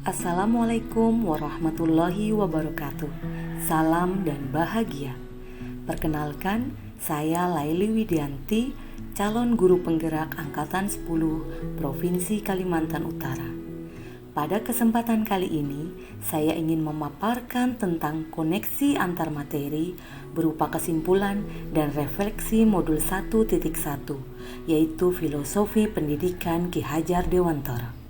Assalamualaikum warahmatullahi wabarakatuh. Salam dan bahagia. Perkenalkan, saya Laili Widianti, calon guru penggerak Angkatan 10 Provinsi Kalimantan Utara. Pada kesempatan kali ini, saya ingin memaparkan tentang koneksi antar materi berupa kesimpulan dan refleksi modul 1.1, yaitu Filosofi Pendidikan Ki Hajar Dewantara.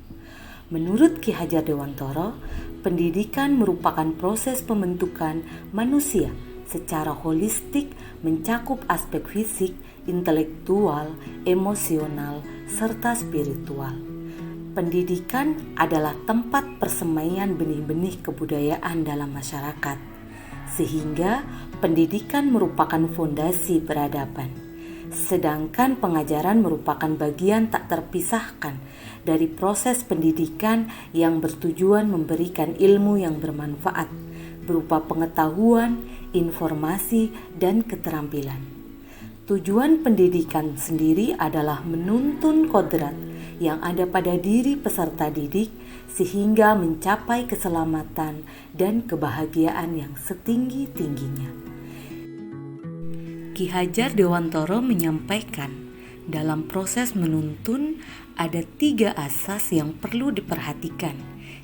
Menurut Ki Hajar Dewantara, pendidikan merupakan proses pembentukan manusia secara holistik mencakup aspek fisik, intelektual, emosional, serta spiritual. Pendidikan adalah tempat persemaian benih-benih kebudayaan dalam masyarakat, sehingga pendidikan merupakan fondasi peradaban. Sedangkan pengajaran merupakan bagian tak terpisahkan dari proses pendidikan yang bertujuan memberikan ilmu yang bermanfaat berupa pengetahuan, informasi, dan keterampilan. Tujuan pendidikan sendiri adalah menuntun kodrat yang ada pada diri peserta didik sehingga mencapai keselamatan dan kebahagiaan yang setinggi-tingginya. Ki Hajar Dewantara menyampaikan, dalam proses menuntun ada 3 asas yang perlu diperhatikan,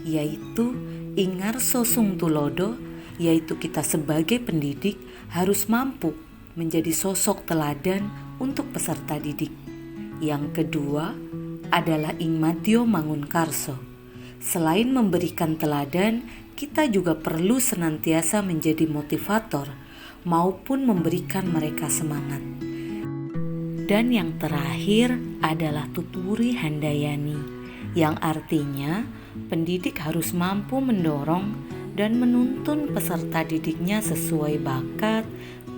yaitu ingarso sung tulodo, yaitu kita sebagai pendidik harus mampu menjadi sosok teladan untuk peserta didik. Yang kedua adalah ingmatio mangunkarso. Selain memberikan teladan, kita juga perlu senantiasa menjadi motivator maupun memberikan mereka semangat. Dan yang terakhir adalah tuturi handayani, yang artinya pendidik harus mampu mendorong dan menuntun peserta didiknya sesuai bakat,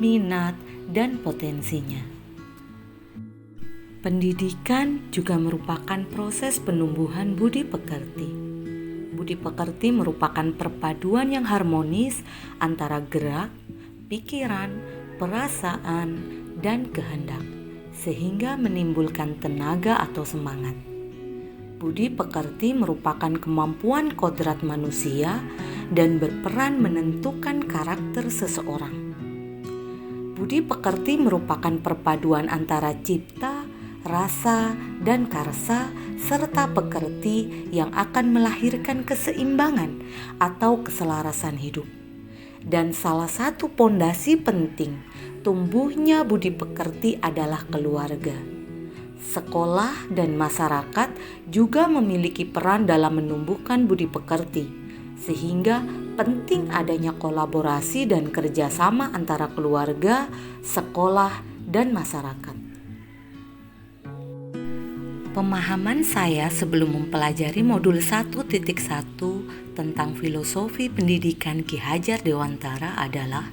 minat, dan potensinya. Pendidikan juga merupakan proses penumbuhan budi pekerti. Budi pekerti merupakan perpaduan yang harmonis antara gerak, pikiran, perasaan, dan kehendak, sehingga menimbulkan tenaga atau semangat. Budi pekerti merupakan kemampuan kodrat manusia dan berperan menentukan karakter seseorang. Budi pekerti merupakan perpaduan antara cipta, rasa, dan karsa, serta pekerti yang akan melahirkan keseimbangan atau keselarasan hidup. Dan salah satu pondasi penting tumbuhnya budi pekerti adalah keluarga. Sekolah dan masyarakat juga memiliki peran dalam menumbuhkan budi pekerti, sehingga penting adanya kolaborasi dan kerjasama antara keluarga, sekolah, dan masyarakat. Pemahaman saya sebelum mempelajari modul 1.1 tentang filosofi pendidikan Ki Hajar Dewantara adalah: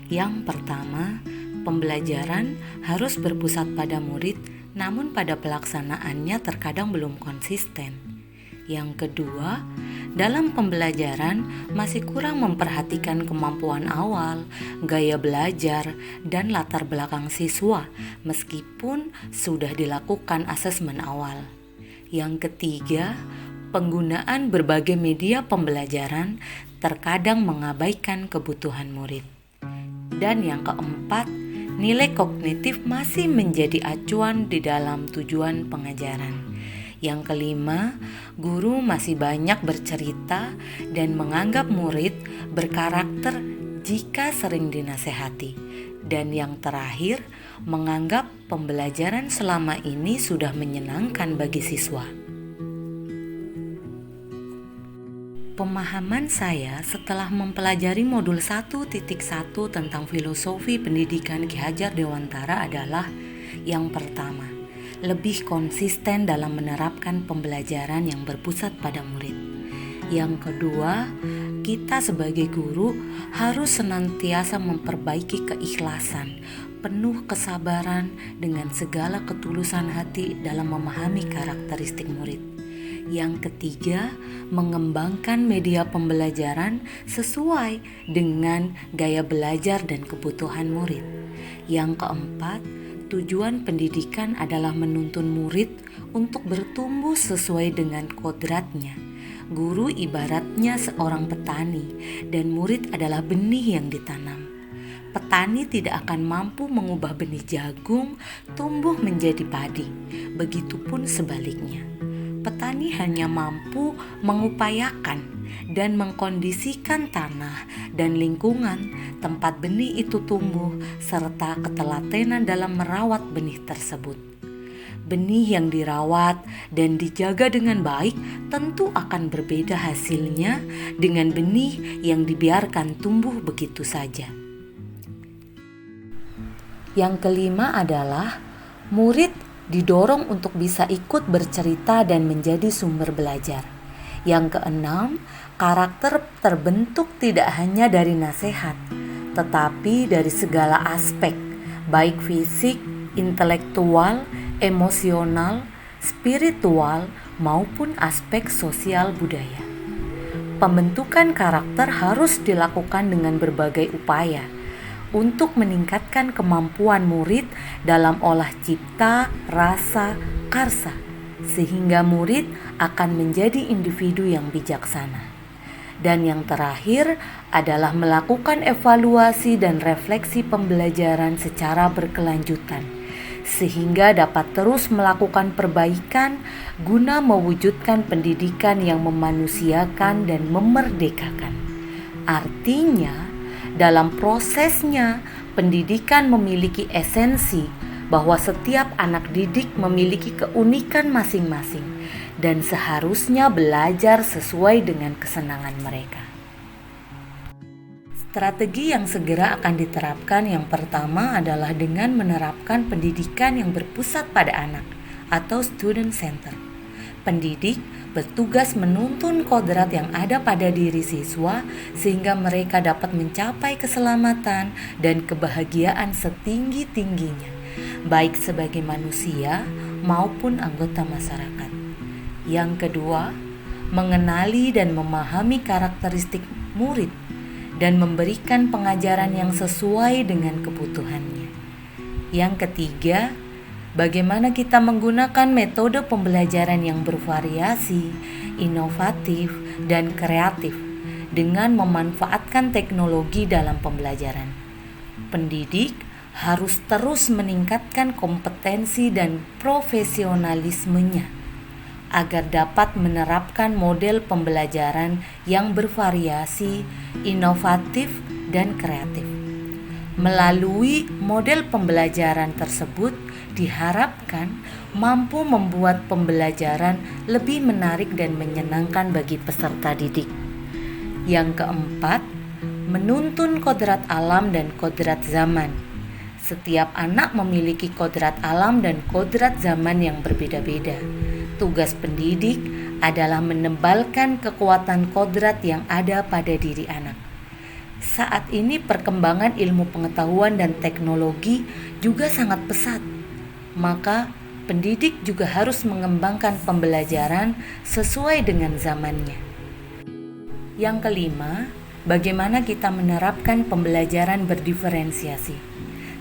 yang pertama, pembelajaran harus berpusat pada murid, namun pada pelaksanaannya terkadang belum konsisten. Yang kedua, dalam pembelajaran masih kurang memperhatikan kemampuan awal, gaya belajar, dan latar belakang siswa meskipun sudah dilakukan asesmen awal. Yang ketiga, penggunaan berbagai media pembelajaran terkadang mengabaikan kebutuhan murid. Dan yang keempat, nilai kognitif masih menjadi acuan di dalam tujuan pengajaran. Yang kelima, guru masih banyak bercerita dan menganggap murid berkarakter jika sering dinasehati. Dan yang terakhir, menganggap pembelajaran selama ini sudah menyenangkan bagi siswa. Pemahaman saya setelah mempelajari modul 1.1 tentang filosofi pendidikan Ki Hajar Dewantara adalah: yang pertama, lebih konsisten dalam menerapkan pembelajaran yang berpusat pada murid. Yang kedua, kita sebagai guru harus senantiasa memperbaiki keikhlasan, penuh kesabaran dengan segala ketulusan hati dalam memahami karakteristik murid. Yang ketiga, mengembangkan media pembelajaran sesuai dengan gaya belajar dan kebutuhan murid. Yang keempat, tujuan pendidikan adalah menuntun murid untuk bertumbuh sesuai dengan kodratnya Guru ibaratnya seorang petani dan murid adalah benih yang ditanam. Petani tidak akan mampu mengubah benih jagung tumbuh menjadi padi. Begitupun sebaliknya. Petani hanya mampu mengupayakan dan mengkondisikan tanah dan lingkungan tempat benih itu tumbuh serta ketelatenan dalam merawat benih tersebut. Benih yang dirawat dan dijaga dengan baik tentu akan berbeda hasilnya dengan benih yang dibiarkan tumbuh begitu saja. Yang kelima adalah murid didorong untuk bisa ikut bercerita dan menjadi sumber belajar. Yang keenam, karakter terbentuk tidak hanya dari nasihat, tetapi dari segala aspek, baik fisik, intelektual, emosional, spiritual, maupun aspek sosial budaya. Pembentukan karakter harus dilakukan dengan berbagai upaya untuk meningkatkan kemampuan murid dalam olah cipta, rasa, karsa, sehingga murid akan menjadi individu yang bijaksana. Dan yang terakhir adalah melakukan evaluasi dan refleksi pembelajaran secara berkelanjutan, sehingga dapat terus melakukan perbaikan guna mewujudkan pendidikan yang memanusiakan dan memerdekakan. Artinya, dalam prosesnya, pendidikan memiliki esensi bahwa setiap anak didik memiliki keunikan masing-masing dan seharusnya belajar sesuai dengan kesenangan mereka. Strategi yang segera akan diterapkan yang pertama adalah dengan menerapkan pendidikan yang berpusat pada anak atau student center. Pendidik bertugas menuntun kodrat yang ada pada diri siswa sehingga mereka dapat mencapai keselamatan dan kebahagiaan setinggi-tingginya, baik sebagai manusia maupun anggota masyarakat. Yang kedua, mengenali dan memahami karakteristik murid dan memberikan pengajaran yang sesuai dengan kebutuhannya. Yang ketiga, bagaimana kita menggunakan metode pembelajaran yang bervariasi, inovatif, dan kreatif dengan memanfaatkan teknologi dalam pembelajaran. Pendidik harus terus meningkatkan kompetensi dan profesionalismenya agar dapat menerapkan model pembelajaran yang bervariasi, inovatif, dan kreatif. Melalui model pembelajaran tersebut diharapkan mampu membuat pembelajaran lebih menarik dan menyenangkan bagi peserta didik. Yang keempat, menuntun kodrat alam dan kodrat zaman. Setiap anak memiliki kodrat alam dan kodrat zaman yang berbeda-beda. Tugas pendidik adalah menebalkan kekuatan kodrat yang ada pada diri anak. Saat ini perkembangan ilmu pengetahuan dan teknologi juga sangat pesat. Maka pendidik juga harus mengembangkan pembelajaran sesuai dengan zamannya. Yang kelima, bagaimana kita menerapkan pembelajaran berdiferensiasi.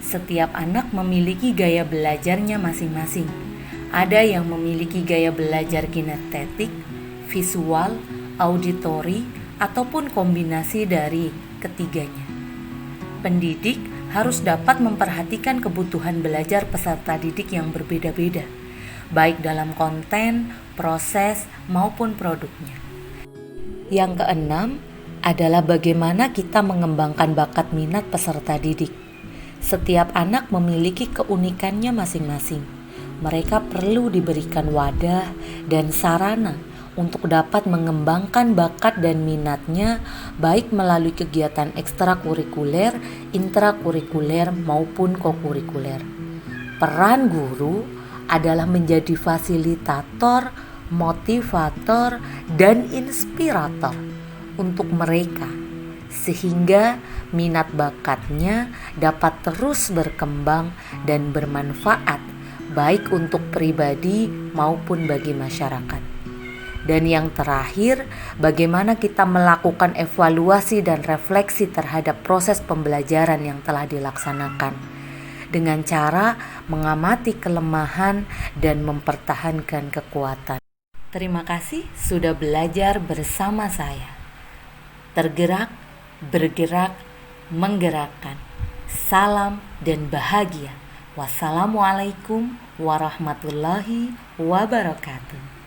Setiap anak memiliki gaya belajarnya masing-masing. Ada yang memiliki gaya belajar kinestetik, visual, auditori, ataupun kombinasi dari ketiganya. Pendidik harus dapat memperhatikan kebutuhan belajar peserta didik yang berbeda-beda, baik dalam konten, proses, maupun produknya. Yang keenam adalah bagaimana kita mengembangkan bakat minat peserta didik. Setiap anak memiliki keunikannya masing-masing. Mereka perlu diberikan wadah dan sarana untuk dapat mengembangkan bakat dan minatnya baik melalui kegiatan ekstrakurikuler, intrakurikuler maupun kokurikuler. Peran guru adalah menjadi fasilitator, motivator, dan inspirator untuk mereka sehingga minat bakatnya dapat terus berkembang dan bermanfaat baik untuk pribadi maupun bagi masyarakat. Dan yang terakhir, bagaimana kita melakukan evaluasi dan refleksi terhadap proses pembelajaran yang telah dilaksanakan dengan cara mengamati kelemahan dan mempertahankan kekuatan. Terima kasih sudah belajar bersama saya. Tergerak, bergerak, menggerakkan. Salam dan bahagia. Wassalamualaikum warahmatullahi wabarakatuh.